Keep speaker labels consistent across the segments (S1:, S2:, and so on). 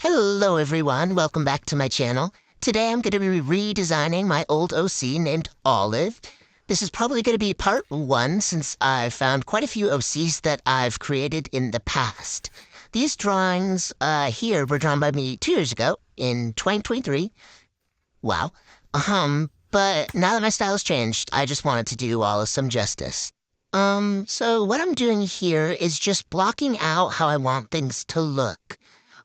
S1: Hello everyone, welcome back to my channel. Today I'm going to be redesigning my old OC named Olive. This is probably going to be part 1 since I've found quite a few OCs that I've created in the past. These drawings here were drawn by me 2 years ago in 2023. Wow. But now that my style has changed, I just wanted to do Olive some justice. So what I'm doing here is just blocking out how I want things to look.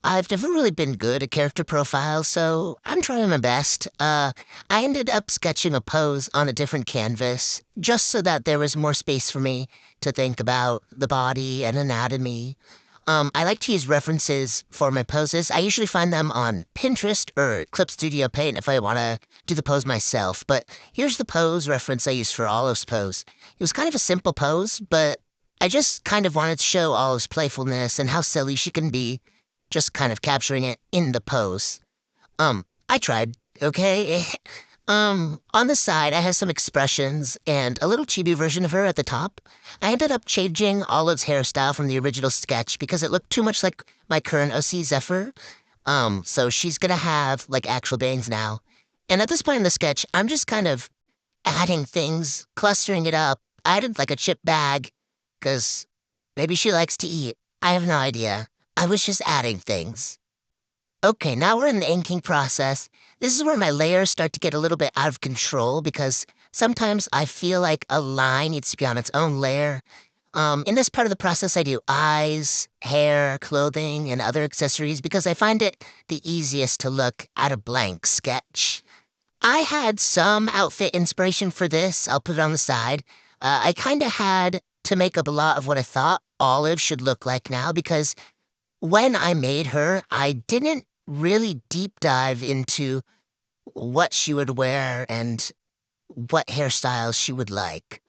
S1: I've never really been good at character profiles, so I'm trying my best. I ended up sketching a pose on a different canvas, just so that there was more space for me to think about the body and anatomy. I like to use references for my poses. I usually find them on Pinterest or Clip Studio Paint if I want to do the pose myself, but here's the pose reference I used for Olive's pose. It was kind of a simple pose, but I just kind of wanted to show Olive's playfulness and how silly she can be. Just kind of capturing it in the pose. I tried, okay? On the side, I have some expressions and a little chibi version of her at the top. I ended up changing Olive's hairstyle from the original sketch because it looked too much like my current OC Zephyr. So she's gonna have, like, actual bangs now. And at this point in the sketch, I'm just kind of adding things, clustering it up. I added, like, a chip bag, because maybe she likes to eat. I have no idea. I was just adding things. Okay, now we're in the inking process. This is where my layers start to get a little bit out of control because sometimes I feel like a line needs to be on its own layer. In this part of the process, I do eyes, hair, clothing, and other accessories because I find it the easiest to look at a blank sketch. I had some outfit inspiration for this. I'll put it on the side. I kind of had to make up a lot of what I thought Olive should look like now because when I made her, I didn't really deep dive into what she would wear and what hairstyles she would like.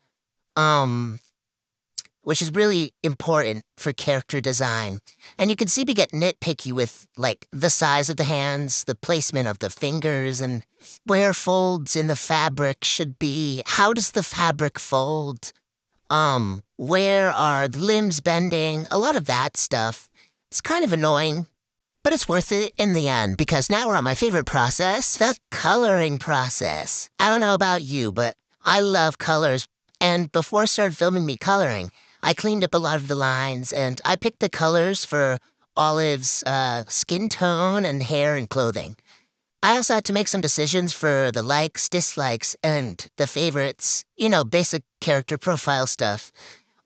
S1: Which is really important for character design. And you can see me get nitpicky with, like, the size of the hands, the placement of the fingers, and where folds in the fabric should be. How does the fabric fold? Where are the limbs bending? A lot of that stuff. It's kind of annoying, but it's worth it in the end because now we're on my favorite process, the coloring process. I don't know about you, but I love colors. And before I started filming me coloring, I cleaned up a lot of the lines and I picked the colors for Olive's skin tone and hair and clothing. I also had to make some decisions for the likes, dislikes, and the favorites, basic character profile stuff.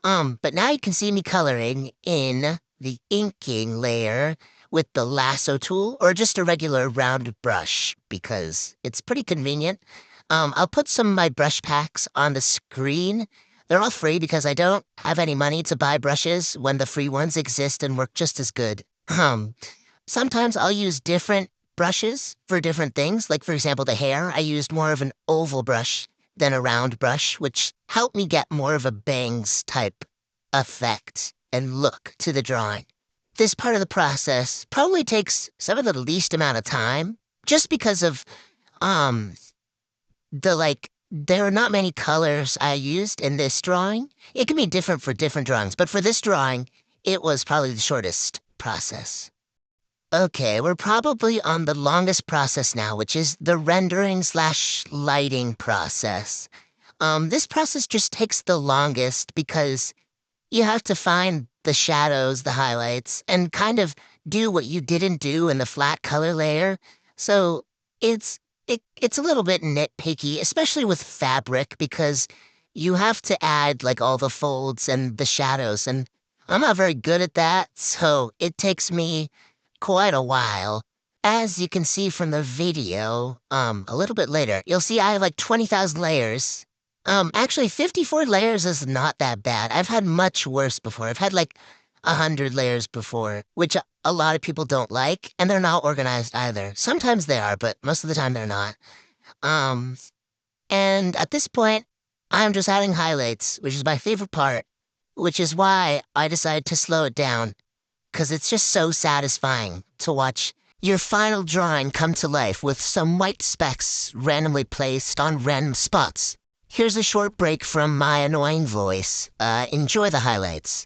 S1: But now you can see me coloring in the inking layer with the lasso tool or just a regular round brush because it's pretty convenient. I'll put some of my brush packs on the screen. They're all free because I don't have any money to buy brushes when the free ones exist and work just as good. Sometimes I'll use different brushes for different things. Like, for example, the hair, I used more of an oval brush than a round brush, which helped me get more of a bangs type effect and look to the drawing. This part of the process probably takes some of the least amount of time just because of, there are not many colors I used in this drawing. It can be different for different drawings, but for this drawing, it was probably the shortest process. Okay, we're probably on the longest process now, which is the rendering/lighting process. This process just takes the longest because you have to find the shadows, the highlights, and kind of do what you didn't do in the flat color layer. So it's a little bit nitpicky, especially with fabric, because you have to add, like, all the folds and the shadows, and I'm not very good at that, so it takes me quite a while. As you can see from the video, a little bit later, you'll see I have like 20,000 layers. Actually 54 layers is not that bad. I've had much worse before. I've had like 100 layers before, which a lot of people don't like, and they're not organized either. Sometimes they are, but most of the time they're not. And at this point, I'm just adding highlights, which is my favorite part, which is why I decided to slow it down, because it's just so satisfying to watch your final drawing come to life with some white specks randomly placed on random spots. Here's a short break from my annoying voice. Enjoy the highlights.